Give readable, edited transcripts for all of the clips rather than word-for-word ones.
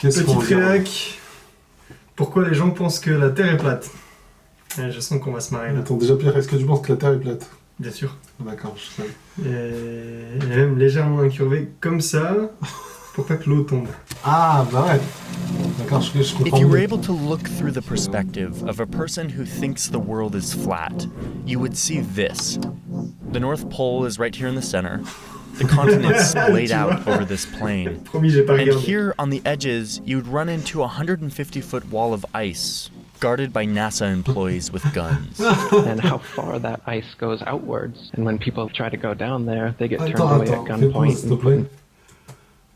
Qu'est-ce qu'on Petite va dire? réac. Pourquoi les gens pensent que la Terre est plate? Ouais, je sens qu'on va se marrer là. Attends, déjà Pierre, est-ce que tu penses que la Terre est plate? Bien sûr. D'accord, je sais. Et même légèrement incurvée comme ça, pour pas que l'eau tombe. Ah, bah ouais. D'accord, je If comprends you were mieux. able to look through the perspective of a person who thinks the world is flat, you would see this. The North Pole is right here in the center. The continents splayed out over this plain. Promis, j'ai pas And regardé. here on the edges, you'd run into a 150-foot wall of ice, guarded by NASA employees with guns. And how far that ice goes outwards. And when people try to go down there, they get turned Attends, away at attends, fais pause, gunpoint. s'il te plaît.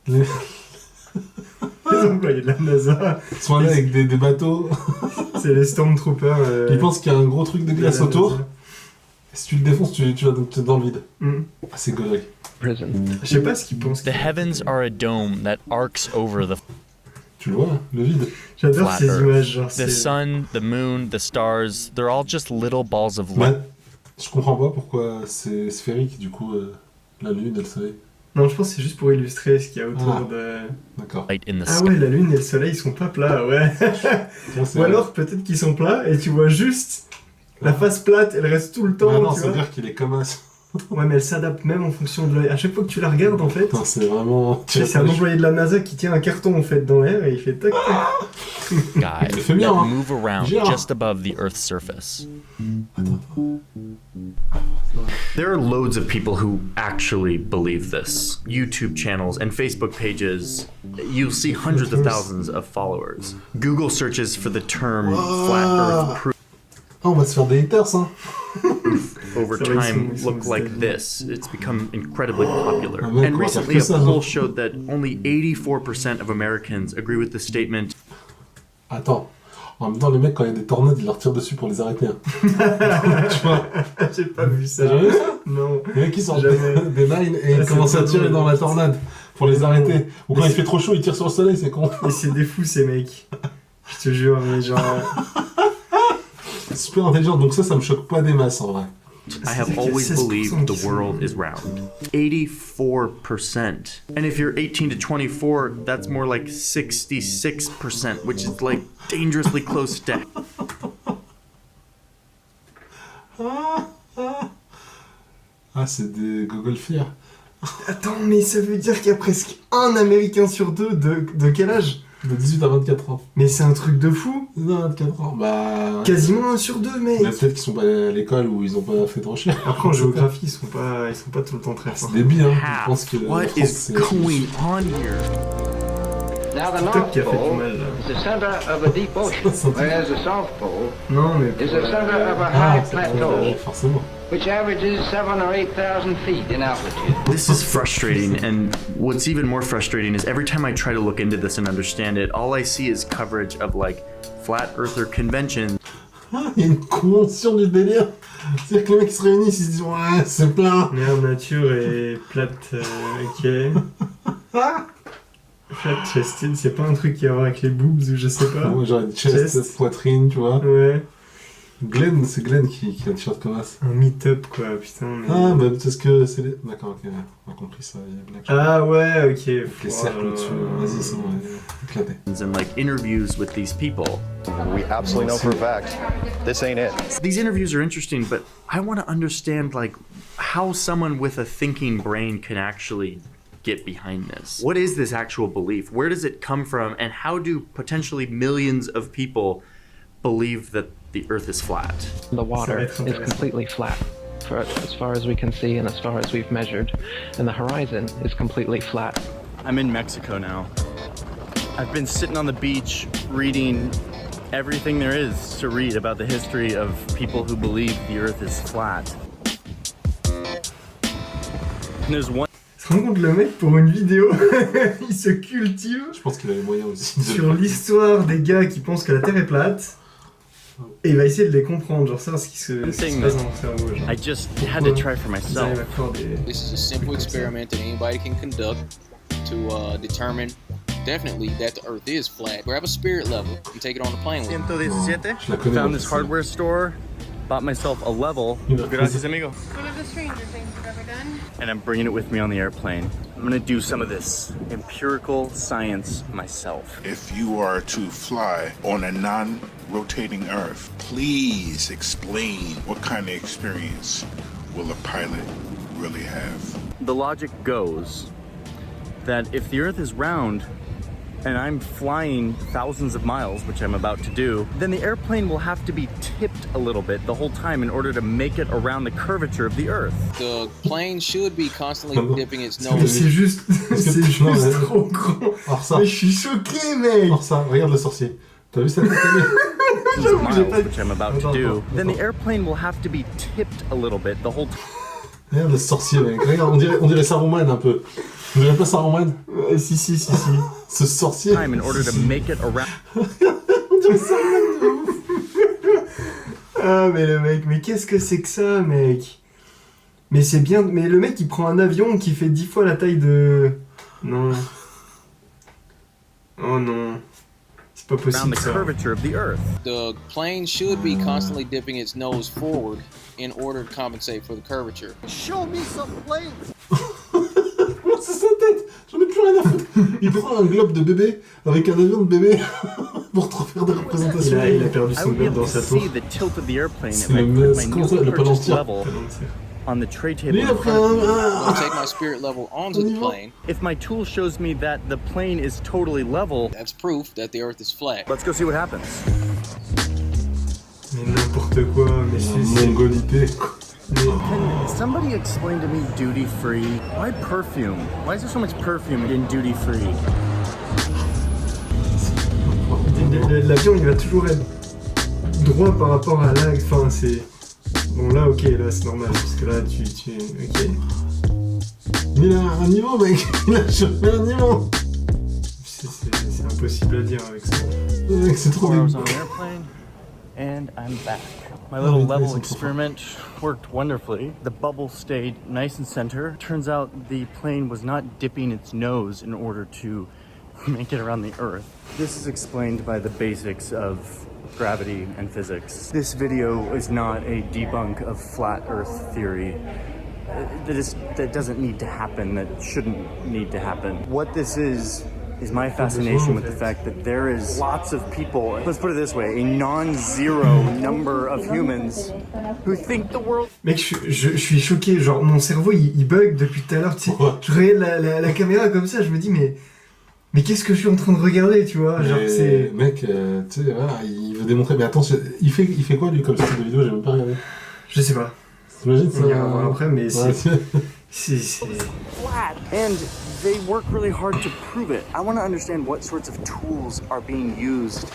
Les... Les employés de la NASA, Ils sont allés avec des bateaux. c'est les Stormtroopers. Ils pensent qu'il y a un gros truc de glace de la autour. NASA. Et si tu le défonces, tu vas dans le vide. Mm. Ah, c'est gaulerie. Prison. Je sais pas ce qu'ils pensent. The heavens are a dome that arcs over the Tu le vois, le vide. J'adore flat ces Earth. images. Genre, The c'est... sun, the moon, the stars, they're all just little balls of Ouais. Je comprends pas pourquoi c'est sphérique, du coup, la Lune et le Soleil. Non, je pense que c'est juste pour illustrer ce qu'il y a autour Ah. de... light in the Ah sky. ouais, la Lune et le Soleil, ils sont pas plats, ouais. Tiens, c'est Ou vrai. alors, peut-être qu'ils sont plats et tu vois juste la face plate, elle reste tout le temps, Ah non, tu ça veut vois. dire qu'il est comme un... Ouais, mais elle s'adapte même en fonction de... À chaque fois que tu la regardes, en fait... Putain, c'est vraiment... C'est un employé de la NASA qui tient un carton, en fait, dans l'air et il fait tac, tac. Sky Il fait bien, that hein. move around Gérard. just above the Earth's surface. There are loads of people who actually believe this. YouTube channels and Facebook pages, you'll see hundreds of thousands of followers. Google searches for the term flat earth proof Ah, on va se faire des haters, hein. over So it's- time it's- look it's like dead. this. It's become incredibly popular. Ah, mec, And on va recently faire a que ça, poll non? showed that only 84% of Americans agree with the statement, Attends. En même temps, les mecs, quand il y a des tornades, ils leur tirent dessus pour les arrêter. Hein. Tu vois? J'ai pas vu ça. T'as jamais vu ça? Non. Les mecs, ils sortent Jamais. des lines et Ah, ils c'est commencent à trop tirer drôle. dans la tornade pour les arrêter. Ou quand Mais il fait trop chaud, ils tirent sur le soleil, c'est con. Et c'est des fous, ces mecs. Je te jure, mais genre... Super intelligent, donc ça me choque pas des masses en vrai. I have always believed the world is round. 84%. And if you're 18 to 24, that's more like 66%, which is like dangerously close to Ah, c'est des gogolfières. Attends, mais ça veut dire qu'il y a presque un Américain sur deux de quel âge? De 18 à 24 ans. Mais c'est un truc de fou. Non, 24 ans, bah... Quasiment un sur deux, mec. Mais peut-être qu'ils sont pas allés à l'école ou ils ont pas fait de recherche. Après, en géographie, ils sont pas tout le temps très forts. C'est débile, hein. Je half. pense que la What France, is c'est... going on here? Now, the TikTok North qui a fait du Pole mal, là. is the center of a deep ocean, whereas the South Pole Non, mais... is the center of a Ah, high c'est plateau, forcément. which averages 7,000 or 8,000 feet in altitude. This is frustrating, and what's even more frustrating is every time I try to look into this and understand it, all I see is coverage of like flat earther conventions. Ah, il y a une convention du délire. C'est-à-dire que les mecs se réunissent, ils se disent ouais, c'est plein. Merde, nature est plate, ok. Flat chested, c'est pas un truc qui a à voir avec les boobs ou je sais pas. Moi j'aurais dit chest, Chest. poitrine, tu vois. Ouais. Glenn, c'est Glenn qui a le t-shirt comme ça. Un meet-up, quoi, putain. Mais... Ah, bah c'est ce que c'est les... D'accord, ok, on a compris ça, il y a blague. Ah ouais, ok. Avec les cercles au-dessus, vas-y, c'est bon, éclaté. And like interviews with these people. We absolutely know for a fact this ain't it. These interviews are interesting, but I want to understand like how someone with a thinking brain can actually get behind this. What is this actual belief? Where does it come from? And how do potentially millions of people believe that the earth is flat? The water être is intéressant. completely flat, for as far as we can see and as far as we've measured, and the horizon is completely flat. I'm in Mexico now. I've been sitting on the beach reading everything there is to read about the history of people who believe the earth is flat. And there's one Tu te rends compte, le mec, pour une vidéo, il se cultive Je pense qu'il a les moyens aussi. sur l'histoire des gars qui pensent que la Terre est plate. Et il va essayer de les comprendre, genre savoir ce qui se passe dans leur cerveau. Genre. I just had to try for Ils myself. arrivent à faire des... This is a simple experiment that anybody can conduct to determine definitely that the earth is flat. Grab a spirit level and take it on the plane with you. 117. Je la connais. Found moi, this ça. hardware store, bought myself a level. Il a Gracias, fait- amigo. One of the stranger things you've ever done. And I'm bringing it with me on the airplane. I'm gonna do some of this empirical science myself. If you are to fly on a non-rotating Earth, please explain what kind of experience will a pilot really have? The logic goes that if the Earth is round and I'm flying thousands of miles, which I'm about to do, then the airplane will have to be tipped a little bit the whole time in order to make it around the curvature of the Earth. The plane should be constantly dipping its Mais nose. c'est juste, c'est juste trop grand. Alors ça, Mais je suis choqué, mec. alors ça, regarde le sorcier. T'as vu ça Thousands of miles, which I'm about to do, Attends. then the airplane will have to be tipped a little bit the whole time. Regarde le sorcier, mec. Regarde, on dirait Saruman un peu. On dirait pas Saruman? Si. Ce sorcier. Time in order to make it around. On dirait Saruman de ouf. Ah, mais le mec, mais qu'est-ce que c'est que ça, mec? Mais c'est bien, mais le mec il prend un avion qui fait 10 fois la taille de... Non. Oh non. C'est pas Around possible the ça. curvature of the Earth. The plane should be constantly dipping its nose forward in order to compensate for the curvature. Oh, c'est sa tête. J'en ai plus rien à foutre. Il prend un globe de bébé avec un avion de bébé pour te faire des représentations. Il a perdu I son would be globe able dans to sa tour. see the tilt of the airplane C'est if I le put mess- my comment ça, new le purchased palantir. level on the tray table Lui, il a in pris front of me. I'm un... gonna take my spirit level onto On y the va. plane. If my tool shows me that the plane is totally level, That's proof that the Earth is flat. let's go see what happens. Mais n'importe quoi, mais c'est... Mongolité. Can somebody explain to me duty free? Why perfume? Why is there so much perfume in duty free? L'avion il va toujours être droit par rapport à l'axe, enfin c'est... Bon là ok, là c'est normal, parce que là tu... Ok. Il a un niveau, mec. Il a chopé un niveau. C'est impossible à dire avec ça. Mec, c'est trop 4 hours bien. on an airplane, and I'm back. My little level experiment worked wonderfully. The bubble stayed nice and center. Turns out the plane was not dipping its nose in order to make it around the Earth. This is explained by the basics of gravity and physics. This video is not a debunk of flat Earth theory. That doesn't need to happen, that shouldn't need to happen. What this is my fascination with the fact that there is lots of people, let's put it this way, a non-zero number of humans who think the world... Mec, je suis choqué, genre mon cerveau il bug depuis tout à l'heure, tu sais. Je regarde la caméra comme ça, je me dis mais qu'est-ce que je suis en train de regarder, tu vois, genre Mais, c'est... mec, tu sais, voilà, il veut démontrer. Mais attends, il fait quoi lui comme style de vidéo? J'ai même pas regardé. Je sais pas. T'imagines ça? On ira voir après, mais Ouais, c'est... flat. And they work really hard to prove it. I want to understand what sorts of tools are being used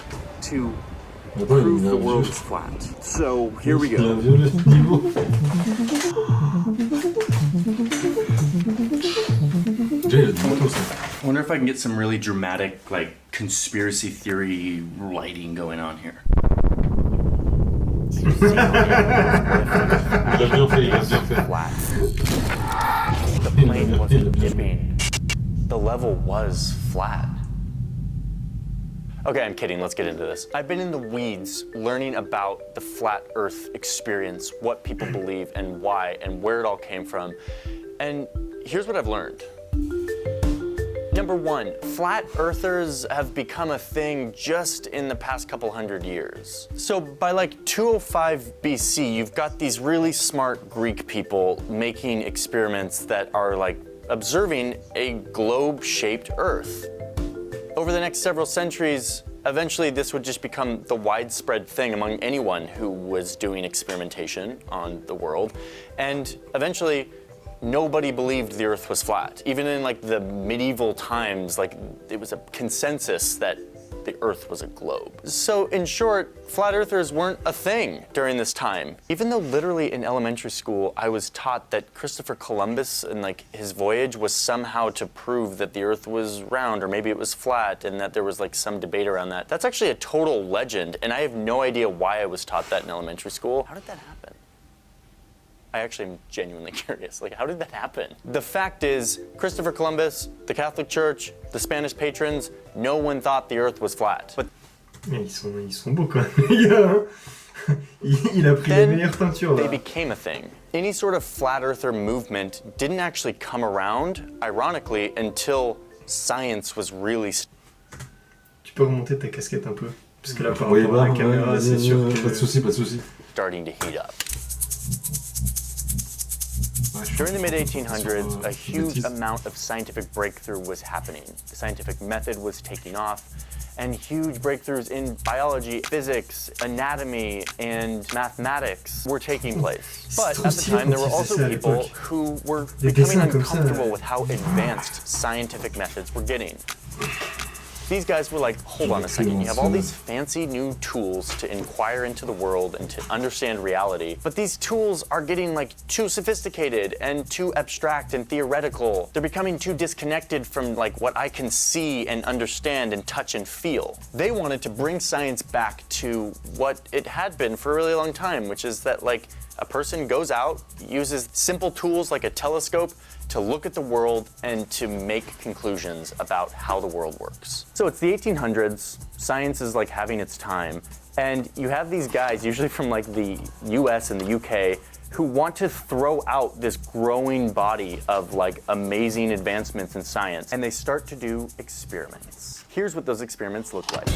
to Attends, prove il a the un world vieux- is flat. So here we Il a un go. vieux niveau. Jay, il a du matos, ça. I wonder if I can get some really dramatic, like, conspiracy theory lighting going on here. Il a bien fait, il a bien fait. Flat. The plane wasn't dipping. The level was flat. Okay, I'm kidding. Let's get into this. I've been in the weeds learning about the flat Earth experience, what people believe and why, and where it all came from. And here's what I've learned. Number one, flat earthers have become a thing just in the past couple hundred years. So by like 205 BC, you've got these really smart Greek people making experiments that are like observing a globe-shaped Earth. Over the next several centuries, eventually this would just become the widespread thing among anyone who was doing experimentation on the world. And eventually, nobody believed the Earth was flat. Even in like the medieval times, like it was a consensus that the Earth was a globe. So in short, flat earthers weren't a thing during this time. Even though literally in elementary school, I was taught that Christopher Columbus and like his voyage was somehow to prove that the Earth was round or maybe it was flat and that there was like some debate around that. That's actually a total legend and I have no idea why I was taught that in elementary school. How did that happen? I actually am genuinely curious. Like, how did that happen? The fact is, Christopher Columbus, the Catholic Church, the Spanish patrons, no one thought the Earth was flat. But Mais ils sont beaux quand même, les gars. Il a pris la Then meilleure teinture they là. became a thing. Any sort of flat earther movement didn't actually come around, ironically, until science was really Tu peux remonter ta casquette un peu. Parce que là, par Oui, rapport à bah, la caméra, c'est sûr que... Pas de soucis, pas de soucis. starting to heat up. Ouais, je During the mid sur, 1800s, a huge bêtise. amount of scientific breakthrough was happening. The scientific method was taking off, and huge breakthroughs in biology, physics, anatomy, and mathematics were taking place. But at the time, there were also people who were becoming uncomfortable with how advanced scientific methods were getting. These guys were like, hold on a second, you have all these fancy new tools to inquire into the world and to understand reality, but these tools are getting like too sophisticated and too abstract and theoretical. They're becoming too disconnected from like what I can see and understand and touch and feel. They wanted to bring science back to what it had been for a really long time, which is that like a person goes out, uses simple tools like a telescope to look at the world and to make conclusions about how the world works. So it's the 1800s, science is like having its time, and you have these guys, usually from like the US and the UK, who want to throw out this growing body of like amazing advancements in science, and they start to do experiments. Here's what those experiments look like.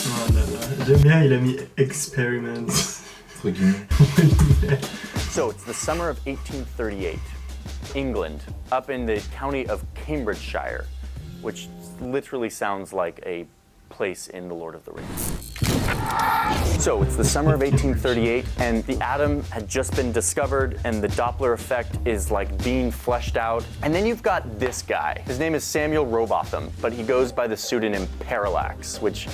Oh là là. J'aime bien, il a mis experiments. Entre guillemets. So it's the summer of 1838, England, up in the county of Cambridgeshire, which literally sounds like a place in The Lord of the Rings. So it's the summer of 1838, and the atom had just been discovered, and the Doppler effect is like being fleshed out. And then you've got this guy. His name is Samuel Rowbotham, but he goes by the pseudonym Parallax, which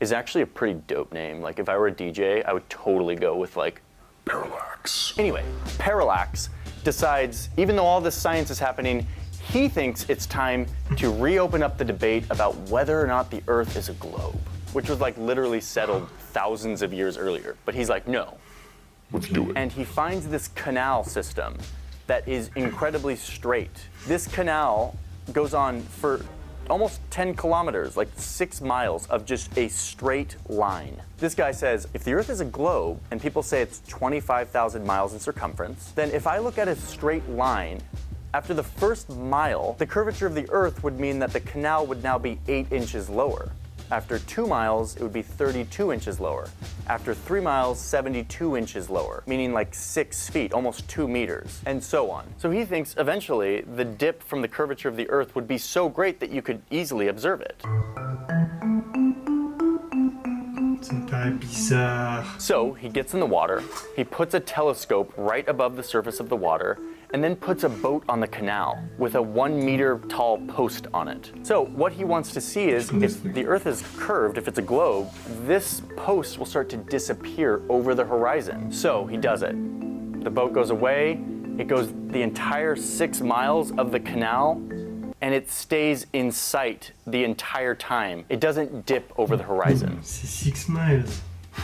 is actually a pretty dope name. Like if I were a DJ, I would totally go with like Parallax. Anyway, Parallax decides, even though all this science is happening, he thinks it's time to reopen up the debate about whether or not the Earth is a globe, which was like literally settled thousands of years earlier. But he's like, no, let's do it. And he finds this canal system that is incredibly straight. This canal goes on for almost 10 kilometers, like 6 miles of just a straight line. This guy says, if the Earth is a globe, and people say it's 25,000 miles in circumference, then if I look at a straight line, after the first mile, the curvature of the Earth would mean that the canal would now be 8 inches lower. After 2 miles, it would be 32 inches lower. After 3 miles, 72 inches lower, meaning like 6 feet, almost 2 meters, and so on. So he thinks eventually the dip from the curvature of the Earth would be so great that you could easily observe it. Ça me paraît bizarre. So he gets in the water, he puts a telescope right above the surface of the water, and then puts a boat on the canal with a 1 meter tall post on it. So what he wants to see is if the Earth is curved, if it's a globe, this post will start to disappear over the horizon. So he does it. The boat goes away, it goes the entire 6 miles of the canal, and it stays in sight the entire time. It doesn't dip over the horizon. C'est 6 miles.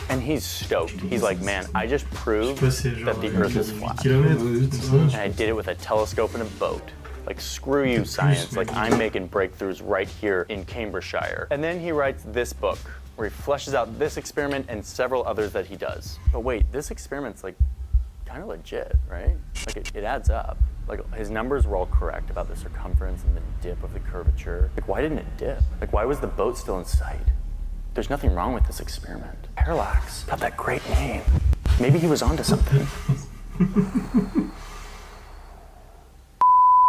And he's stoked. He's like, man, I just proved that the Earth is flat. And I did it with a telescope and a boat. Like, screw you, science. Like, I'm making breakthroughs right here in Cambridgeshire. And then he writes this book, where he fleshes out this experiment and several others that he does. But wait, this experiment's like kind of legit, right? Like, it adds up. Like, his numbers were all correct about the circumference and the dip of the curvature. Like, why didn't it dip? Like, why was the boat still in sight? There's nothing wrong with this experiment. Parallax got that great name. Maybe he was onto something.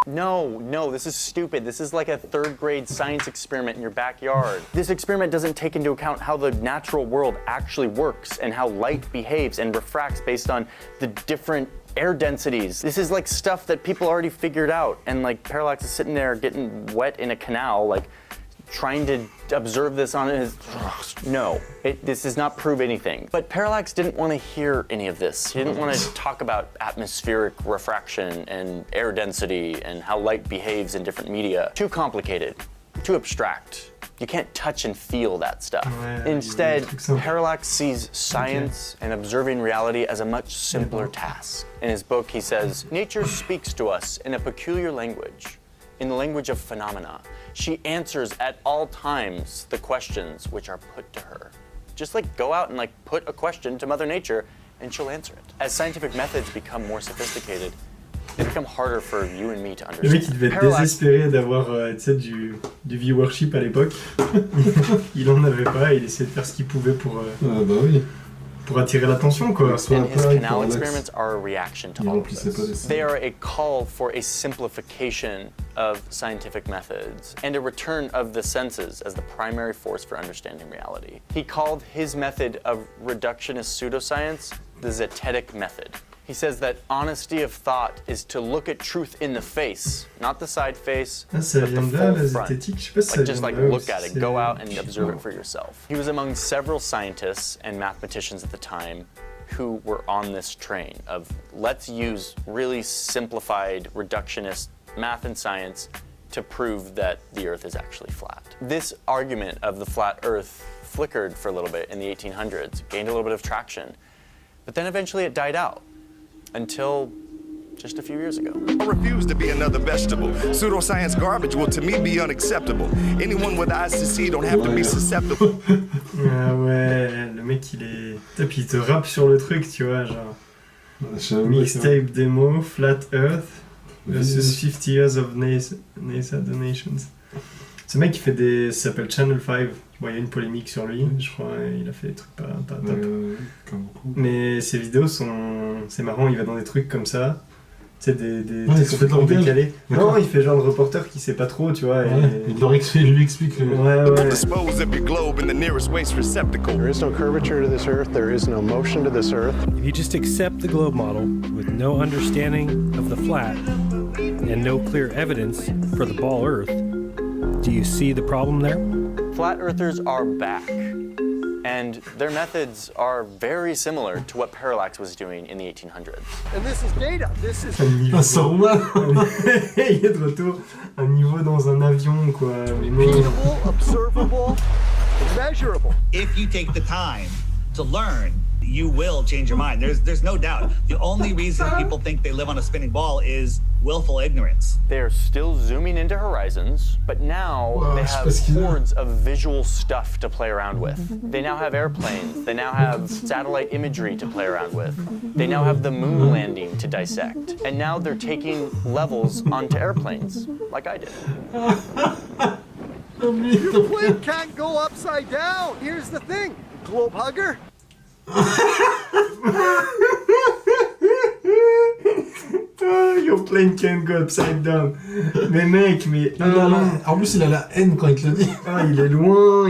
No, this is stupid. This is like a 3rd grade science experiment in your backyard. This experiment doesn't take into account how the natural world actually works and how light behaves and refracts based on the different air densities. This is like stuff that people already figured out, and like Parallax is sitting there getting wet in a canal, like trying to observe this on his... No, this does not prove anything. But Parallax didn't want to hear any of this. He didn't want to talk about atmospheric refraction and air density and how light behaves in different media. Too complicated, too abstract. You can't touch and feel that stuff. Instead, Parallax sees science and observing reality as a much simpler task. In his book, he says, nature speaks to us in a peculiar language, in the language of phenomena. She answers at all times the questions which are put to her. Just like go out and like put a question to Mother Nature and she'll answer it. As scientific methods become more sophisticated, they become harder for you and me to understand. Le mec, il devait être désespéré d'avoir tu sais, du viewership à l'époque. Il en avait pas, il essayait de faire ce qu'il pouvait pour, pour attirer l'attention, quoi. And his canal experiments are a reaction to all of this. They are a call for a simplification of scientific methods and a return of the senses as the primary force for understanding reality. He called his method of reductionist pseudoscience the zetetic method. He says that honesty of thought is to look at truth in the face, not the side face, but the full front. Like just like look at it, go out and observe it for yourself. He was among several scientists and mathematicians at the time who were on this train of let's use really simplified reductionist math and science to prove that the Earth is actually flat. This argument of the flat Earth flickered for a little bit in the 1800s, gained a little bit of traction, but then eventually it died out. Until just a few years ago. I refuse to be another vegetable. Pseudoscience garbage will to me be unacceptable. Anyone with eyes to see don't have to be susceptible. Ah ouais, le mec il est... Et puis il te rappe sur le truc, tu vois, genre... Mixtape démo, Flat Earth versus 50 years of NASA donations. Ce mec il fait des... ça s'appelle Channel 5. Bon, il y a une polémique sur lui, je crois, il a fait des trucs pas top. Comme beaucoup. Mais ses vidéos sont... c'est marrant, il va dans des trucs comme ça. Tu sais, des trucs complètement décalés. Non, il fait genre le reporter qui sait pas trop, tu vois. Il lui explique. Ouais. Dispose of your globe in the nearest waste receptacle. There is no curvature to this Earth. There is no motion to this Earth. If you just accept the globe model with no understanding of the flat and no clear evidence for the ball Earth, do you see the problem there? Flat earthers are back, and their methods are very similar to what parallax was doing in the 1800s. And this is data. This is il est de retour, un niveau dans un avion, quoi. repeatable, observable, measurable. If you take the time to learn, you will change your mind. There's no doubt. The only reason people think they live on a spinning ball is willful ignorance. They're still zooming into horizons, but now they have hordes of visual stuff to play around with. They now have airplanes. They now have satellite imagery to play around with. They now have the moon landing to dissect. And now they're taking levels onto airplanes, like I did. Your plane can't go upside down. Here's the thing, globe hugger. Your plane can't go upside down. Mais mec, mais... En plus, il a la haine quand il te le dit. Ah, il est loin.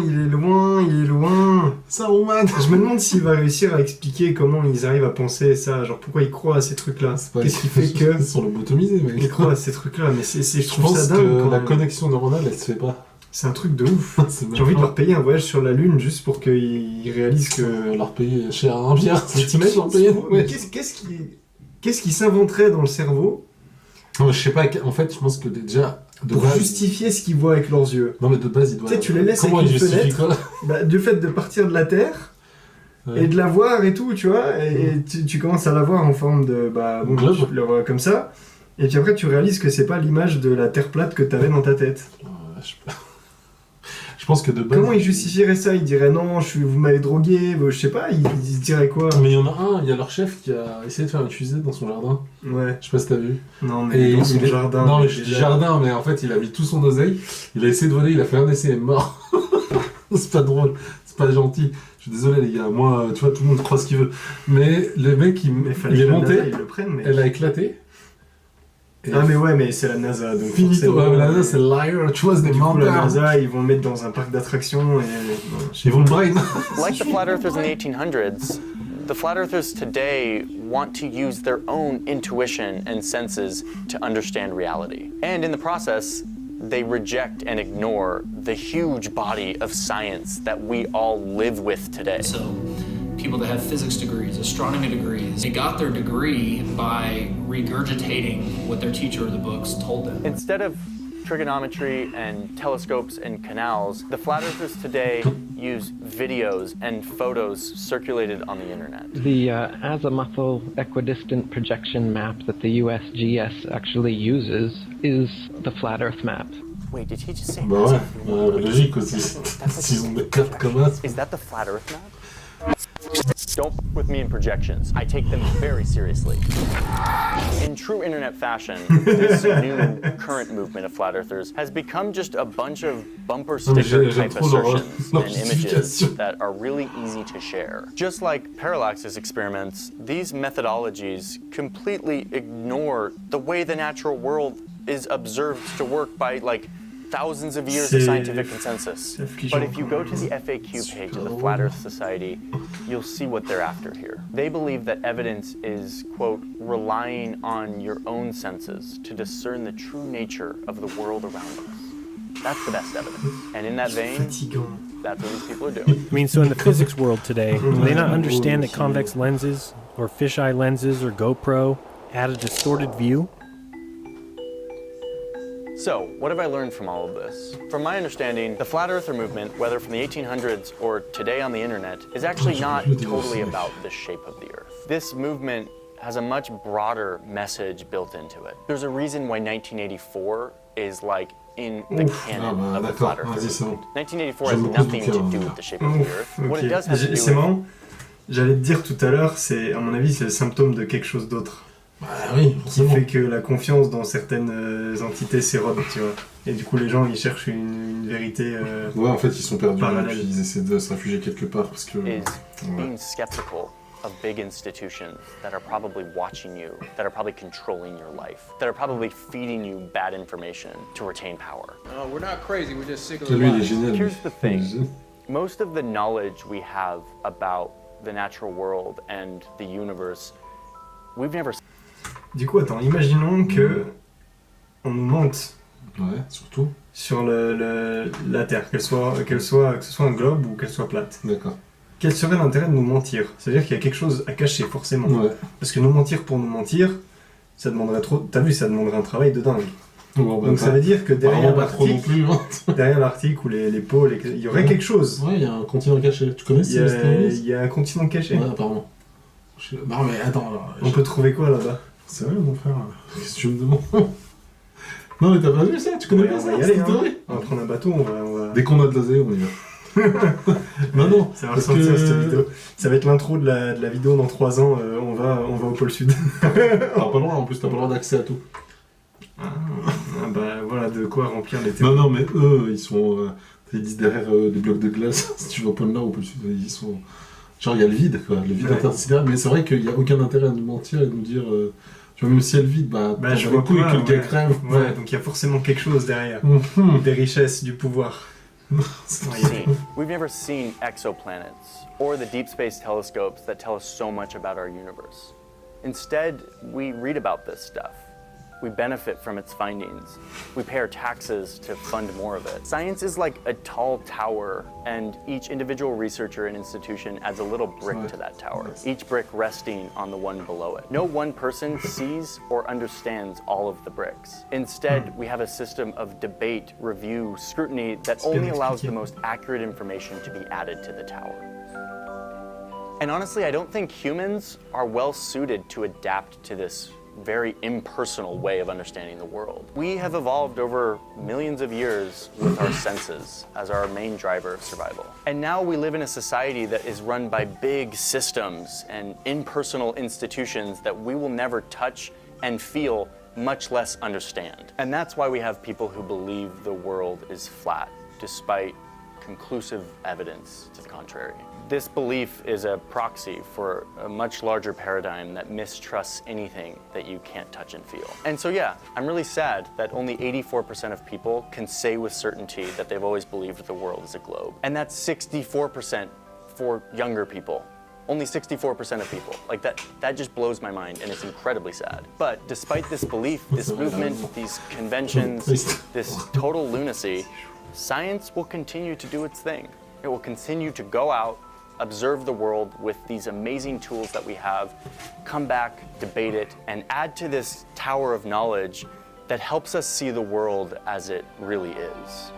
Ça, Roman. Je me demande s'il va réussir à expliquer comment ils arrivent à penser ça. Genre, pourquoi ils croient à ces trucs-là. Qu'est-ce qui fait que... Ils sont lobotomisés, mec. Ils croient à ces trucs-là, mais je trouve ça dingue. Je pense que la connexion neuronale, elle se fait pas. C'est un truc de ouf. J'ai envie de leur payer un voyage sur la Lune juste pour qu'ils réalisent que... Leur payer cher un pierre. Mais t'imagines qu'est-ce qui s'inventerait dans le cerveau? Non, mais je sais pas, en fait, je pense que déjà... Pour justifier ce qu'ils voient avec leurs yeux. Non, mais de base, ils doivent... Tu sais, tu les laisses avec une fenêtre, du fait de partir de la Terre, et de la voir et tout, tu vois, et tu commences à la voir en forme de... tu la vois comme ça, et puis après, tu réalises que c'est pas l'image de la Terre plate que t'avais dans ta tête. Je pense que de base... Comment ils justifieraient ça? Ils diraient non, vous m'avez drogué, je sais pas, ils diraient quoi? Mais il y en a un, il y a leur chef qui a essayé de faire une fusée dans son jardin. Ouais. Je sais pas si t'as vu. Non, mais dans son jardin. Non, mais je dis jardin, mais en fait, il a mis tout son oseille, il a essayé de voler, il a fait un essai, il est mort. C'est pas drôle, c'est pas gentil. Je suis désolé, les gars, moi, tu vois, tout le monde croit ce qu'il veut. Mais le mec, il est monté, elle a éclaté. Mais ouais, mais c'est la NASA, donc finito. La NASA, c'est liar, tu vois, c'est des menteurs. La NASA, ils vont le mettre dans un parc d'attractions et... Ils vont le brain. Like the flat earthers in the 1800s, the flat earthers today want to use their own intuition and senses to understand reality. And in the process, they reject and ignore the huge body of science that we all live with today. So, people that have physics degrees, astronomy degrees, they got their degree by regurgitating what their teacher or the books told them. Instead of trigonometry and telescopes and canals, the flat earthers today use videos and photos circulated on the internet. The azimuthal equidistant projection map that the USGS actually uses is the flat Earth map. Wait, did he just say Bah ouais, logique aussi. S'ils ont des cartes comme ça. Is that the flat Earth map? Don't f with me in projections. I take them very seriously. In true internet fashion, this new current movement of flat earthers has become just a bunch of bumper sticker type assertions and images that are really easy to share. Just like parallaxes experiments, these methodologies completely ignore the way the natural world is observed to work by like thousands of years of scientific consensus. But if you go to the FAQ page of the Flat Earth Society, you'll see what they're after here. They believe that evidence is, quote, relying on your own senses to discern the true nature of the world around us. That's the best evidence. And in that vein, that's what these people are doing. I mean, so in the physics world today, do they not understand that convex lenses, or fisheye lenses, or GoPro add a distorted view? So, what have I learned from all of this? From my understanding, the Flat Earther movement, whether from the 1800s or today on the internet, is actually not totally about the shape of the Earth. This movement has a much broader message built into it. There's a reason why 1984 is like in the canon of the Flat Earth movement. 1984 has nothing to do with the shape of the Earth. What it does have to do C'est marrant, j'allais te dire tout à l'heure, c'est, à mon avis, c'est le symptôme de quelque chose d'autre. Bah oui, qui fait que la confiance dans certaines entités s'érode, tu vois. Et du coup, les gens, ils cherchent une vérité ouais, en fait, ils sont perdus parallèle. et puis ils essaient de se réfugier quelque part parce que... being skeptical of big institutions that are probably watching you, that are probably controlling your life, that are probably feeding you bad information to retain power. No, we're not crazy, we're just sick of the Lui, il est lies. génial. Here's the thing. Most of the knowledge we have about the natural world and the universe, we've never... Du coup, attends, imaginons que on nous mente surtout sur la Terre, que ce soit un globe ou qu'elle soit plate. D'accord. Quel serait l'intérêt de nous mentir? C'est-à-dire qu'il y a quelque chose à cacher, forcément. Ouais. Parce que nous mentir pour nous mentir, ça demanderait trop... T'as vu, ça demanderait un travail de dingue. Bon, bah, donc ça veut dire que derrière l'article ou les pôles, il y aurait quelque chose. Ouais, il y a un continent caché. Tu connais Il y a un continent caché. Ouais, apparemment. Non mais attends, alors, on peut trouver quoi là-bas? C'est vrai mon frère, qu'est-ce que tu me demandes? Non mais t'as pas vu ça? Tu connais pas ça? On va y aller, hein. On va prendre un bateau, on va... Dès qu'on a de l'oseille, on y va. Non, ça va ressortir cette vidéo. Ça va être l'intro de la vidéo dans 3 ans, on va au pôle sud. T'as pas le droit, en plus t'as pas le droit d'accès à tout. Bah voilà de quoi remplir les théories. Non mais eux, ils sont... ils disent derrière des blocs de glace, si tu vas au pôle nord ou au pôle sud, ils sont... Genre il y a le vide, quoi, le vide interstellaire, mais c'est vrai qu'il n'y a aucun intérêt à nous mentir et de nous dire... tu vois, même si elle vide, je vois que le gars crève. Ouais, donc il y a forcément quelque chose derrière. Des richesses, du pouvoir. We've never seen exoplanets or the deep space telescopes that tell us so much about our universe. Instead, we read about this stuff. We benefit from its findings. We pay our taxes to fund more of it. Science is like a tall tower, and each individual researcher and institution adds a little brick to that tower, each brick resting on the one below it. No one person sees or understands all of the bricks. Instead, we have a system of debate, review, scrutiny that only allows the most accurate information to be added to the tower. And honestly, I don't think humans are well suited to adapt to this very impersonal way of understanding the world. We have evolved over millions of years with our senses as our main driver of survival. And now we live in a society that is run by big systems and impersonal institutions that we will never touch and feel, much less understand. And that's why we have people who believe the world is flat, despite conclusive evidence to the contrary. This belief is a proxy for a much larger paradigm that mistrusts anything that you can't touch and feel. And so yeah, I'm really sad that only 84% of people can say with certainty that they've always believed the world is a globe. And that's 64% for younger people. Only 64% of people. Like that just blows my mind, and it's incredibly sad. But despite this belief, this movement, these conventions, this total lunacy, science will continue to do its thing. It will continue to go out, observe the world with these amazing tools that we have, come back, debate it, and add to this tower of knowledge that helps us see the world as it really is.